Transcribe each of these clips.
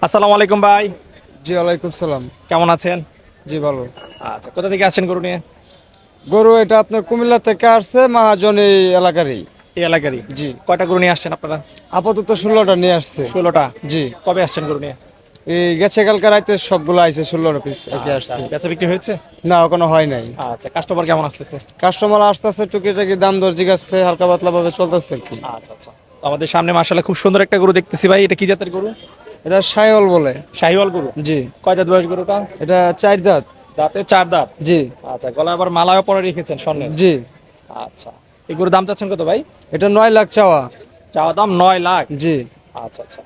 আসসালামু আলাইকুম ভাই। জি ওয়ালাইকুম সালাম। কেমন আছেন? জি ভালো। আচ্ছা, কোথা থেকে আসছেন গরু নিয়ে? গরু এটা আপনার কুমিল্লা থেকে আসছে, মহাজন এই এলাকারই। এই এলাকারই। জি কয়টা গরু নিয়ে আসছেন আপনারা? আপাতত 16টা নিয়ে আসছে। 16টা। জি কবে আসছেন গরু নিয়ে? এই গেছে কালকে রাতে সবগুলো আইছে, 16 পিস আর কি আচ্ছা, আসছে। বেচা বিক্রি হয়েছে? না এখনো হয় নাই। আচ্ছা, কাস্টমার কেমন আসতেছে? কাস্টমার আসতেছে, টুকিটাকি দাম দর জিগাচ্ছে, হালকা পাতলা ভাবে চলতেছে আর কি। আচ্ছা আচ্ছা। তো আমাদের সামনে মাশাআল্লাহ খুব সুন্দর একটা গরু দেখতেছি ভাই। এটা কি জাতের গরু? এটা সাইওয়াল বলে। শাহিওয়াল গরু। জি কয় দাঁত বয়স গরুটা? এটা 4 দাঁত। দাঁতে 4 দাঁত। জি আচ্ছা, গলায় আবার মালাও পরে রেখেছেন স্বর্ণের। জি আচ্ছা, এই গরুর দাম চাচ্ছেন কত ভাই? এটা 9 লাখ চাওয়া। চাওয়া দাম 9 লাখ। জি আচ্ছা আচ্ছা।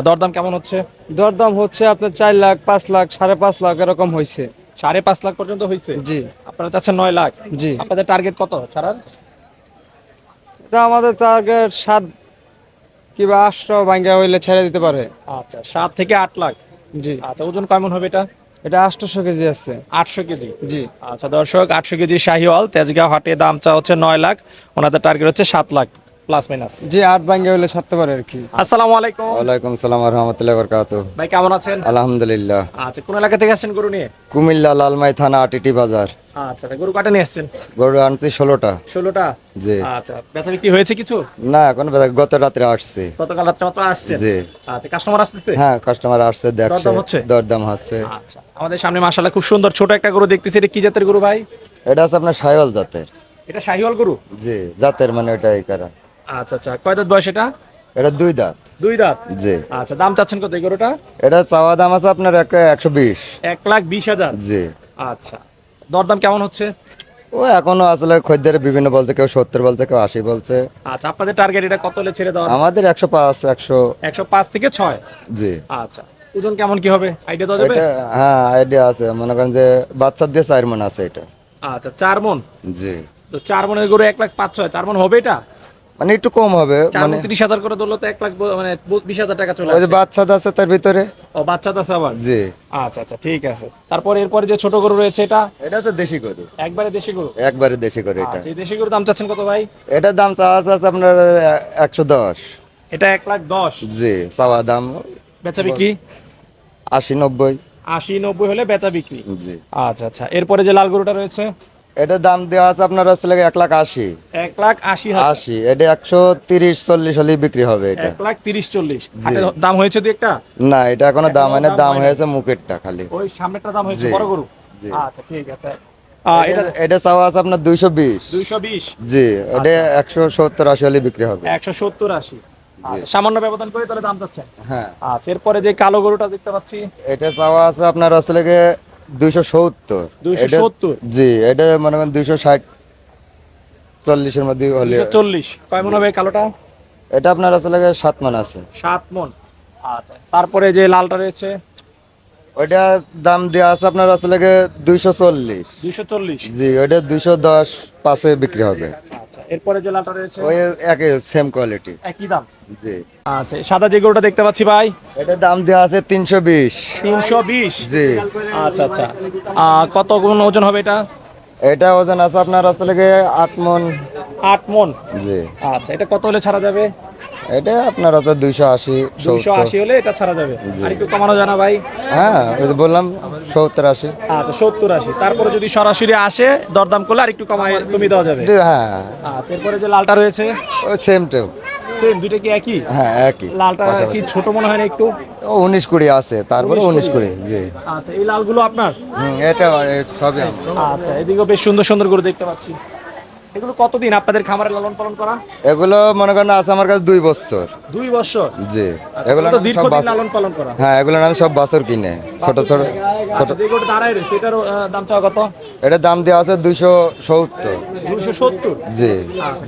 দরদাম কেমন হচ্ছে? দরদাম হচ্ছে আপনার 4 লাখ, 5 লাখ, 5.5 লাখ এরকম হয়েছে। 5.5 লাখ পর্যন্ত হয়েছে। জি আপনারা চাচ্ছেন 9 লাখ। জি আপনাদের টার্গেট কত ছাড়ার? এটা আমাদের টার্গেট 7 কিংবা 8টাও ভাঙ্গা হইলে ছেড়ে দিতে পারে। আচ্ছা, 7 থেকে 8 লাখ। জি আচ্ছা, ওজন কেমন হবে এটা? এটা 800 কেজি আছে। 800 কেজি। জি আচ্ছা দর্শক, 800 কেজি শাহিওয়াল তেজগাঁও হাটে দাম চা হচ্ছে 9 লাখ। ওনাদের টার্গেট হচ্ছে 7 লাখ প্লাস মাইনাস। জি 8 ভাঙ্গা হইলে ছাড়তে পারে আর কি। আসসালামু আলাইকুম। ওয়ালাইকুম সালাম রহমতুল্লাহ বরকাত। ভাই কেমন আছেন? আলহামদুলিল্লাহ। আচ্ছা, কোন এলাকা থেকে আসছেন গরু নিয়ে? কুমিল্লা লালমাই থানা আটিটি বাজার। আচ্ছা, গরু কাটা নিয়ে আসছেন? গরু আনছি 16টা। 16টা। জি আচ্ছা, বেচা বিক্রি হয়েছে কিছু? না এখন গত রাত্রে আসছে। গতকাল রাত্রে মাত্র আসছেন? জি আচ্ছা, কাস্টমার আসতেছে? হ্যাঁ কাস্টমার আসছে, দেখছে, দরদাম হচ্ছে? দরদাম হচ্ছে। আচ্ছা, আমাদের সামনে মাশাআল্লাহ খুব সুন্দর ছোট একটা গরু দেখতেছি। এটা কি জাতের গরু ভাই? এটা আছে আপনার সাইওয়াল জাতের। এটা শাহিওয়াল গরু? জি জাতের মানে এটা এই কারণ। আচ্ছা আচ্ছা, কয় দাঁত বয়স এটা? এটা 2 দাঁত। 2 দাঁত। জি আচ্ছা, দাম চাচ্ছেন কত এই গরুটা? এটা চাওয়া দাম আছে আপনার 120। 1,20,000। জি আচ্ছা, দরদাম কেমন হচ্ছে? ও এখনো আসলে খদ্দের বিভিন্ন বলছে, কেউ 70 বলছে, কেউ 80 বলছে। আচ্ছা, আপনাদের টার্গেট এটা কত হলে ছেড়ে দেওয়া? আমাদের 105 100। 105 থেকে 6। জি আচ্ছা, ওজন কেমন কি হবে আইডিয়া দেওয়া যাবে? এটা হ্যাঁ আইডিয়া আছে, মনে করেন যে বাচ্চা দিয়ে 4 মণ আছে এটা। আচ্ছা, 4 মণ। জি তো 4 মণের গরু 1,05,600, 4 মণ হবে এটা? মানে একটু কম হবে 4 মানে। মণ 30,000 করে ধরলে তো 1 লাখ মানে 20,000 টাকা চলে ওই যে আসে। বাচ্চা আছে তার ভিতরে। ও বাচ্চা আছে আবার? জি আচ্ছা আচ্ছা, ঠিক আছে। তারপর এরপরে যে ছোট গরু রয়েছে এটা? এটা হচ্ছে দেশি গরু, একবারে দেশি গরু? একবারে দেশি গরু এটা। আচ্ছা, এই দেশি গরুর দাম চাচ্ছেন কত ভাই? এটার দাম চাওয়া আছে আপনার 110। এটা 1,10,000। জি চাওয়া দাম বেচা বিক্রি? 80 90। 80-90 হলে বেচা বিক্রি। জি আচ্ছা আচ্ছা, এরপরে যে লাল গরুটা রয়েছে? এটার দাম দেওয়া আছে আপনার আসলে 1,80,000। 1,80,000। 80 এটা 130 40 হলেই বিক্রি হবে এটা। 1,30-40 হাটের দাম হয়েছে দুই একটা? না এটা এখনো দাম হয় না, দাম হয়নি। হয়েছে মুকেরটা খালি। ওই সামনেরটা দাম হয়েছে জি, বড় গরু? জি। আচ্ছা, ঠিক আছে। এটা এটা এটা চাওয়া আছে আপনার 220। 220। জি এটা 170 80 হলে বিক্রি হবে। 170-80। আচ্ছা, সামান্য ব্যবধান করে তাহলে দাম চাচ্ছেন? হ্যাঁ আচ্ছা, এরপরে যে কালো গরুটা দেখতে পাচ্ছি? এটা চাওয়া আছে আপনার আসলে 270। 270? জি এটা মনে করেন 260 40-এর মধ্যে হলে। 240। কয় মণ হবে কালোটা? এটা আপনার আসলে 7 মণ আছে। 7 মণ। আচ্ছা, তারপরে যে লালটা রয়েছে? ওইটা দাম দেওয়া আছে আপনার আসলে 240। 240। জি ওইটা 210 5-এ বিক্রি হবে। আচ্ছা, এরপরে যে লালটা রয়েছে? ওই একই সেম কোয়ালিটি। একই দাম। জি আচ্ছা, সাদা যে গরুটা দেখতে পাচ্ছি ভাই? এটার দাম দেওয়া আছে 320। 320। জি আচ্ছা আচ্ছা, কত গুণ ওজন হবে এটা? এটা ওজন আছে আপনার আসলে 8 মণ। 8 মণ। জি আচ্ছা, এটা কত হলে ছাড়া যাবে? এটা আপনার আছে 280 70। 280 হলে এটা ছাড়া যাবে। জি। আর একটু কমানো জানা ভাই? হ্যাঁ ওই যে বললাম 70 80। আচ্ছা, 70-80। তারপরে যদি সরাসরি আসে দরদাম করলে আর একটু কমিয়ে দেওয়া যাবে। হ্যাঁ আচ্ছা, এরপরে যে লালটা রয়েছে? ওই সেম টু। সেম, দুইটা কি একই? হ্যাঁ একই। লালটা কি পাশাপাশি। ছোট মনে হয় না একটু? ও 19 20 আছে, তারপরে 19 20। জি আচ্ছা, এই লালগুলো আপনার? এটা সবই আমার। আচ্ছা, এদিকেও বেশ সুন্দর সুন্দর গরু দেখতে পাচ্ছি। এগুলো কতদিন আপনাদের খামারে লালন পালন করা? এগুলো মনে করেন আছে আমার কাছে 2 বছর। 2 বছর। জি আচ্ছা, এগুলো তো আমি সব দীর্ঘদিন বাছর। লালন পালন করা। হ্যাঁ এগুলো আমি সব বাছর কিনে ছোট ছোট ছোট। আচ্ছা, যে গরুটা দাঁড়ায় রয়েছে এটার দাম চাওয়া কত? এটার দাম দেওয়া আছে 270। 270। জি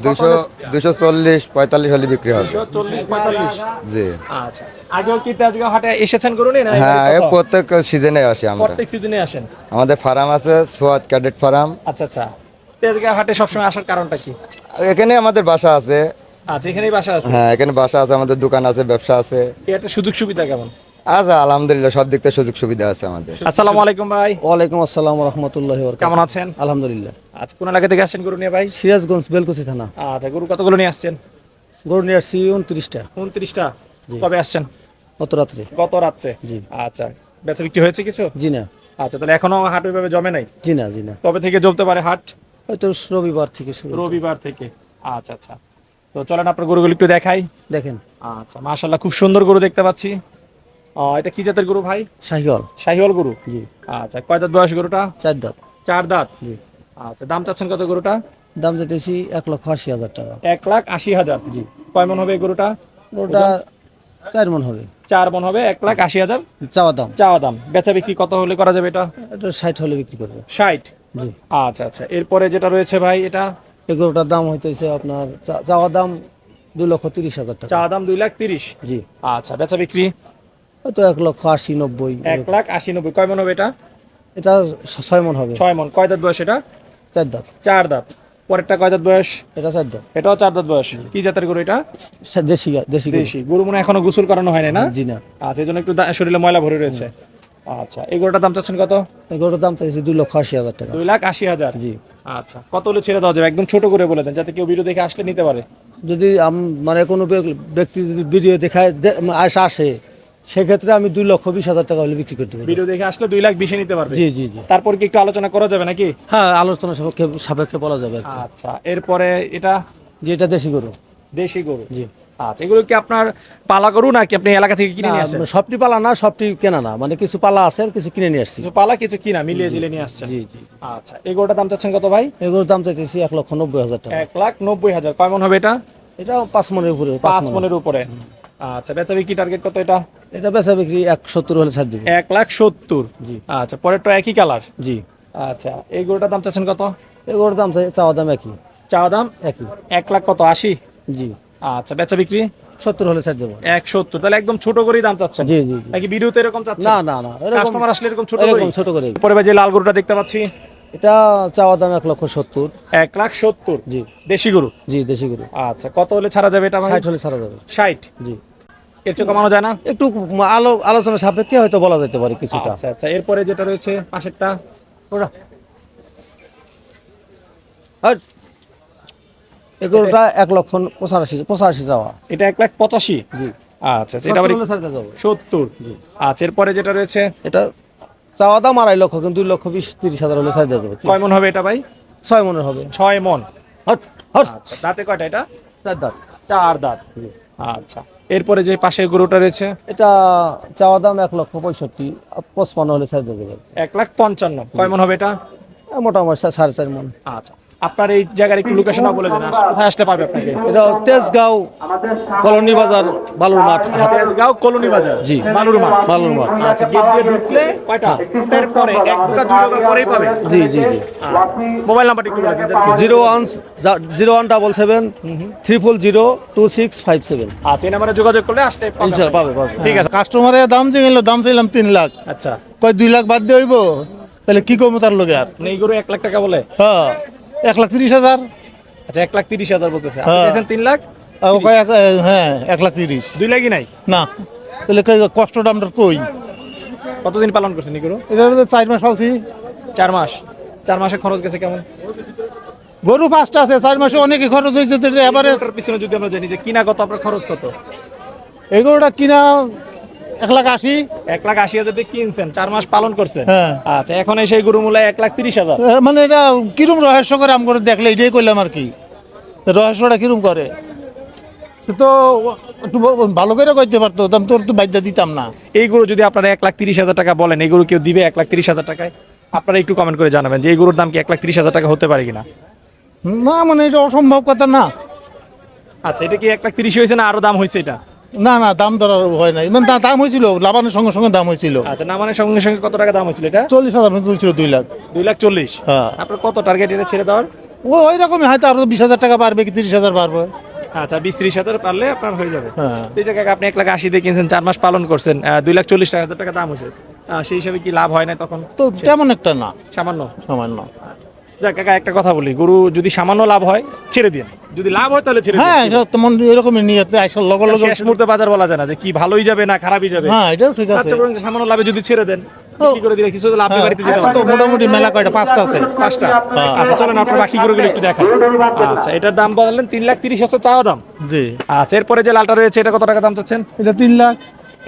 200 240 45 হলে বিক্রি হবে। 240-45। জি আচ্ছা, আগেও কি তেজগাঁও হাটে এসেছেন গরু নিয়ে না? হ্যাঁ এবারই এ প্রথম? প্রত্যেক সিজনে আসি আমরা। প্রত্যেক সিজনে আসেন? আমাদের ফার্ম আছে সোয়াদ ক্যাডেট ফার্ম। আচ্ছা আচ্ছা, তেজগাঁও হাটে সবসময় আসার কারণটা কি? এখানে আমাদের বাসা আছে। আচ্ছা, এখানেই বাসা আছে? হ্যাঁ এখানে বাসা আছে, আমাদের দোকান আছে, ব্যবসা আছে। এই একটা সুযোগ সুবিধা কেমন? আচ্ছা আলহামদুলিল্লাহ সব দিক থেকে সুযোগ সুবিধা আছে আমাদের। আসসালামু আলাইকুম ভাই। ওয়ালাইকুম আসসালাম রহমতুল্লাহ। কেমন আছেন? আলহামদুলিল্লাহ। আচ্ছা, কোন এলাকা থেকে আসছেন গরু নিয়ে ভাই? সিরাজগঞ্জ বেলকুচি থানা। আচ্ছা, গরু কতগুলো নিয়ে আসছেন? গরু নিয়ে আসছি 29টা। 29টা। কবে আসছেন? গত রাত্রে। গত রাত্রে? জি। আচ্ছা, বেচা বিক্রি হয়েছে কিছু? জি না। আচ্ছা, তাহলে এখনো হাট ওইভাবে জমে নাই? জি না, জি না। কবে থেকে জমতে পারে হাট? হয়তো রবিবার থেকে শুরু। রবিবার থেকে। আচ্ছা আচ্ছা, তো চলেন আপনার গরুগুলো একটু দেখাই। দেখেন। আচ্ছা, মাশাআল্লাহ খুব সুন্দর গরু দেখতে পাচ্ছি। এটা কি জাতের গরু ভাই? শাহিওয়াল। শাহিওয়াল গরু? জি। আচ্ছা, কয় দাঁত বয়স গরুটা? 4 দাঁত। 4 দাঁত? জি। আচ্ছা, দাম চাচ্ছেন কত গরুটা? দাম যেতেছি 1,80,000 টাকা। 1,80,000? জি। কয় মন হবে এই গরুটা? ওটা 4 মন হবে। 4 মন হবে, 1,80,000 চাওয়া দাম। চাওয়া দাম। বেচা বিক্রি কত হলে করা যাবে এটা? এটা 60 হলে বিক্রি করবে। 60? জি। আচ্ছা আচ্ছা, এরপরে যেটা রয়েছে ভাই এটা? এই গরুটার দাম হইতেছে আপনার চাওয়া দাম 2,30,000 টাকা। চাওয়া দাম 2,30,000? জি। আচ্ছা, বেচা বিক্রি? হয়তো 1,80,90। 1,80,90। কয় মন হবে এটা? এটা 6 মন হবে। 6 মন। কয় দাঁত বয়স এটা? 4 দাঁত। 4 দাঁত। পরেরটা কয় দাঁত বয়স? এটা 4 দাঁত। এটাও 4 দাঁত বয়স। কি জাতের গরু এটা? দেশি দেশি গরু। দেশি গরু। মনে হয় এখনো গোসল করানো হয়নি না? জি না। আচ্ছা, এই জন্য একটু শরীরে ময়লা ভরে রয়েছে। আচ্ছা, এই গরুটার দাম চাচ্ছেন কত? এই গরুটার দাম চাইছি 2,80,000 টাকা। 2,80,000? জি। আচ্ছা, কত হলে ছেড়ে দেওয়া যাবে? একদম ছোট করে বলে দেন, যাতে কেউ ভিডিও দেখে আসলে নিতে পারে। যদি মানে কোনো ব্যক্তি যদি ভিডিও দেখায় আসে, সেক্ষেত্রে আমি 2,20,000 টাকা হলে বিক্রি করতে পারি। ভিডিও দেখে আসলে 2,20,000 নিতে পারবে? জি জি জি। তারপর কি একটু আলোচনা করা যাবে নাকি? হ্যাঁ, আলোচনা সাপেক্ষে বলা যাবে আর কি। আচ্ছা, এরপরে এটা? যে এটা দেশি গরু। দেশি গরু? জি। আচ্ছা, এগুলো কি আপনার পালা গরু নাকি আপনি এলাকা থেকে কিনে নিয়ে আসেন? না, সবটি পালা না, সবটি কেনা না, মানে কিছু পালা আছে আর কিছু কিনে নিয়ে আসছি। কিছু পালা কিছু কিনা মিলিয়ে জিলে নিয়ে আসছেন? জি জি। আচ্ছা, এই গরুটার দাম চাচ্ছেন কত ভাই? এই গরুর দাম চাইতেছি 1,90,000 টাকা। 1,90,000। কয় মন হবে এটা? এটা 5 মনের উপরে। 5 মনের উপরে? আচ্ছা, বেচা বিক্রি টার্গেট কত এটা? এটা বেচা বিক্রি 1,70 হলে ছাড় দিব। 1,70,000? জি। আচ্ছা, পরেরটা একই কালার? জি। আচ্ছা, এই গরুটার দাম চাচ্ছেন কত? এই গরুর দাম চাওয়া দাম একই। চাওয়া দাম একই। 1,00,000 কত? 80? জি। আচ্ছা, বেচা বিক্রি? 70 হলে ছাড় দেবো। 1,70,000? তাহলে একদম ছোট করেই দাম চাচ্ছেন? জি জি জি। নাকি ভিডিওতে এরকম চাচ্ছেন? না না না, কাস্টমার আসলে এরকম ছোট এরকম করেই? ছোট করে। পরে ভাই যে লাল গরুটা দেখতে পাচ্ছি, এটা চাওয়া দাম 1,70,000। 1,70,000? জি। দেশি গরু? জি, দেশি গরু। আচ্ছা, কত হলে ছাড়া যাবে এটা ভাই? 60 হলে ছাড়া যাবে। 60? জি। এর চেয়ে কমানো যায় না? একটু আলোচনা সাপেক্ষে হয়তো বলা যেতে পারে কিছুটা। আচ্ছা আচ্ছা, এরপরে যেটা রয়েছে পাশেরটা? ওরা হট। এই গরুটা 1,85,000 চাওয়া। এটা 1,85,000? জি। আচ্ছা আচ্ছা, এটা আবার 70 হলে ছাড়া যাবে। 70? আচ্ছা, এরপরে যেটা রয়েছে? এটা চাওয়া দাম 2,50,000, কিন্তু 2,20,000-30,000 হলে ছাড় দেওয়া যাবে। কয় মন হবে এটা ভাই? 6 মনের হবে। 6 মন? Hot hot. আচ্ছা, দাঁতে কয়টা এটা? 4 দাঁত। 4 দাঁত? আচ্ছা, এরপরে যে পাশের গরুটা রয়েছে? এটা চাওয়া দাম 1,65,000, 55 হলে ছাড় দেওয়া যাবে। 1,55,000? কয় মন হবে এটা? মোটামুটি 4.5 মন। আচ্ছা, আপনার এই জায়গার একটু লোকেশনটা বলে দেন, কোথায় আসতে পারবে আপনাকে? এটা তেজগাঁও কলোনি বাজার, বালুর মাঠ। তেজগাঁও কলোনি বাজার? জি। বালুর মাঠ? বালুর মাঠ। আচ্ছা, গেট দিয়ে ঢুকলে কয়টা? এরপরে 1-2 পরেই পাবে? জি জি জি। মোবাইল নাম্বারটা একটু বলে দেন। 0100002657। আচ্ছা, এই নাম্বারে যোগাযোগ করলে আসতে পারবে? ইনশাআল্লাহ পাবে পাবে। ঠিক আছে। কাস্টমারের দাম দাম চাইলাম 3 লাখ, আচ্ছা, কয় 2 লাখ বাদ দিয়ে হইব, তাহলে কি কমো তার লগে আর? মানে এই গরু 1,00,000 টাকা বলে? হ্যাঁ, 1,30,000। আচ্ছা, 1,30,000 বলতেছে, আপনি হ্যাঁ। চাইছেন 3 লাখ? হ্যাঁ, 1,30,000। 2 লাখই নাই? না, তাহলে কষ্ট দামটা কই? কতদিন পালন করছেন এই গরু? এটা হলো 4 মাস পালছি। 4 মাস? 4 মাসে খরচ গেছে কেমন? গরু 5টা আছে, 4 মাসে অনেকে খরচ হয়েছে। এভারেজ এটার পিছনে যদি আমরা জানি যে কিনা কত, আপনার খরচ কত? এই গরুটা কিনা 1,80,000। 1,80,000 দিয়ে কিনছেন, 4 মাস পালন করছেন? হ্যাঁ। আচ্ছা, এখন সেই গরু মূল্য 1,30,000? মানে এটা কিরম রহস্য করে আম করে দেখলে এটাই করলাম আর কি, রহস্যটা কিরম করে। তো একটু ভালো করে কইতে পারতো, দাম তোর তো বাইদ্যা দিতাম না। এই গরু যদি আপনারা 1,30,000 টাকা বলেন, এই গরু কেউ দিবে 1,30,000 টাকায়? আপনারা একটু কমেন্ট করে জানাবেন যে এই গরুর দাম কি 1,30,000 টাকা হতে পারে কিনা। না, মানে এটা অসম্ভব কথা না। আচ্ছা, এটা কি 1,30,000 হয়েছে না আরো দাম হয়েছে এটা? না না, দাম ধরা হয় নাই, মানে দাম হয়েছিল, লাভানোর সঙ্গে সঙ্গে দাম হয়েছিল। আচ্ছা, নামানের সঙ্গে সঙ্গে কত টাকা দাম হয়েছিল এটা? 40,000 মতো হয়েছিল, 2 লাখ। 2,40,000? হ্যাঁ। আপনার কত টার্গেট এটা ছেড়ে দেওয়ার? ওই রকমই হয়তো আরো 20,000 টাকা পারবে কি 30,000 পারবে। আচ্ছা, 20-30,000 পারলে আপনার হয়ে যাবে। হ্যাঁ। এই জায়গায় আপনি 1,80,000 দিয়ে কিনছেন, 4 মাস পালন করছেন, 2,40,000 টাকা দাম হয়েছে, সেই হিসাবে কি লাভ হয় না তখন? তো তেমন একটা না, সামান্য? সামান্য। যাক কাকা, একটা কথা বলি, গরু যদি সামান্য লাভ হয় ছেড়ে দিন, যদি লাভ হয় তাহলে ছেড়ে হ্যাঁ, দিন। এটা তেমন এরকমই নিয়তে আইসা লগে লগে। শেষ মুহূর্তে বাজার বলা যায় না যে কি ভালোই যাবে না খারাপই যাবে। হ্যাঁ, এটাও ঠিক আছে। আচ্ছা, বরং সামান্য লাভে যদি ছেড়ে দেন, কি করে দিলে কিছু লাভ হ্যাঁ, বাড়িতে যেতে তো হবে। মোটামুটি মেলা কয়টা 5টা আছে। 5টা? হ্যাঁ। আচ্ছা, চলেন আপনার বাকি গরুগুলো একটু দেখাই। আচ্ছা, এটার দাম বললেন 3,30,000 চাওয়া দাম? জি। আচ্ছা, এরপরে যে লালটা রয়েছে এটা কত টাকা দাম চাচ্ছেন? এটা 3 লাখ।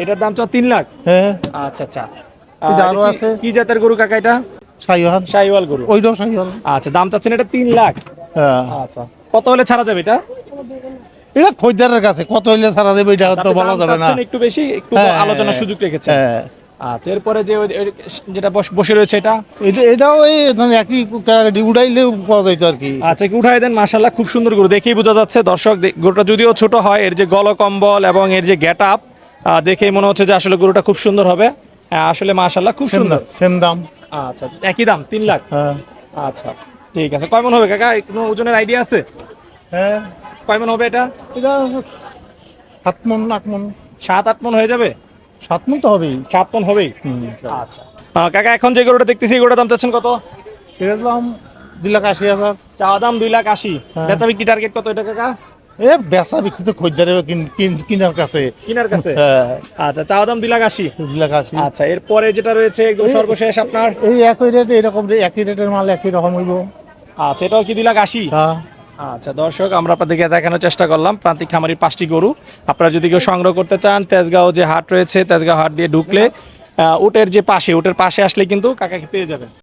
এটার দাম চাও 3 লাখ। হ্যাঁ আচ্ছা আচ্ছা। এই যে এটা আরো কি- আছে। কি জাতের গরু কাকা এটা? সাইওয়াল, শাহিওয়াল গরু। ওইটাও সাইওয়াল। আচ্ছা, দাম চাচ্ছেন এটা 3 লাখ। হ্যাঁ আচ্ছা, কত হলে ছাড়া যাবে এটা? এটা খরিদ্দারের কাছে কত হইলে ছাড়া দেবে এটা তো আপনি বলা দাম যাবে না। চাচ্ছেন একটু বেশি, একটু হ্যাঁ, আলোচনার সুযোগ রেখেছেন। হ্যাঁ আচ্ছা, এরপরে যে যেটা বসে রয়েছে এটা, এটাও এই মানে একই কাটাকাটি উড়াইলে পাওয়া যাইতো আর কি। আচ্ছা একটু উঠাই দেন। মাশাআল্লাহ, খুব সুন্দর গরু, দেখেই বোঝা যাচ্ছে দর্শক, গরুটা যদিও ছোট হয়, এর যে গলকম্বল এবং এর যে গেট আপ দেখেই মনে হচ্ছে যে আসলে গরুটা খুব সুন্দর হবে। হ্যাঁ, আসলে মাশাআল্লাহ খুব সুন্দর। সেম দাম। আচ্ছা, একই দাম 3 লাখ। হ্যাঁ আচ্ছা ঠিক আছে। কয় মন হবে কাকা, কোনো ওজনের আইডিয়া আছে? হ্যাঁ কয় মন হবে এটা? এটা 7 মন 8 মন 7-8 মন হয়ে যাবে? 7 মন তো হবেই। 7 মন হবেই। আচ্ছা কাকা, এখন যে গরুটা দেখতেছি এই গরুটার দাম চাচ্ছেন কত? এটার দাম 2,80,000। চাওয়া দাম 2,80,000। হ্যাঁ। বেচা বিক্রি টার্গেট কত এটা কাকা? এ বেচা বিক্রি তো খরিদ্দারের কিনার কাছে। কিনার কাছে? হ্যাঁ আচ্ছা, চাওয়া দাম 2,80,000। 2,80,000। আচ্ছা, এরপরে যেটা রয়েছে একদম সর্বশেষ আপনার, এই একই রেট, এরকম একই রেটের মাল একই রকম হইব। আচ্ছা এটাও কি 2,80,000? হ্যাঁ আচ্ছা দর্শক, আমরা আপনাদেরকে দেখানোর চেষ্টা করলাম প্রান্তিক খামারির 5টি গরু। আপনারা যদি কেউ সংগ্রহ করতে চান, তেজগাঁও যে হাট রয়েছে, তেজগাঁও হাট দিয়ে ঢুকলে উটের পাশে আসলে কিন্তু কাকাকে পেয়ে যাবেন।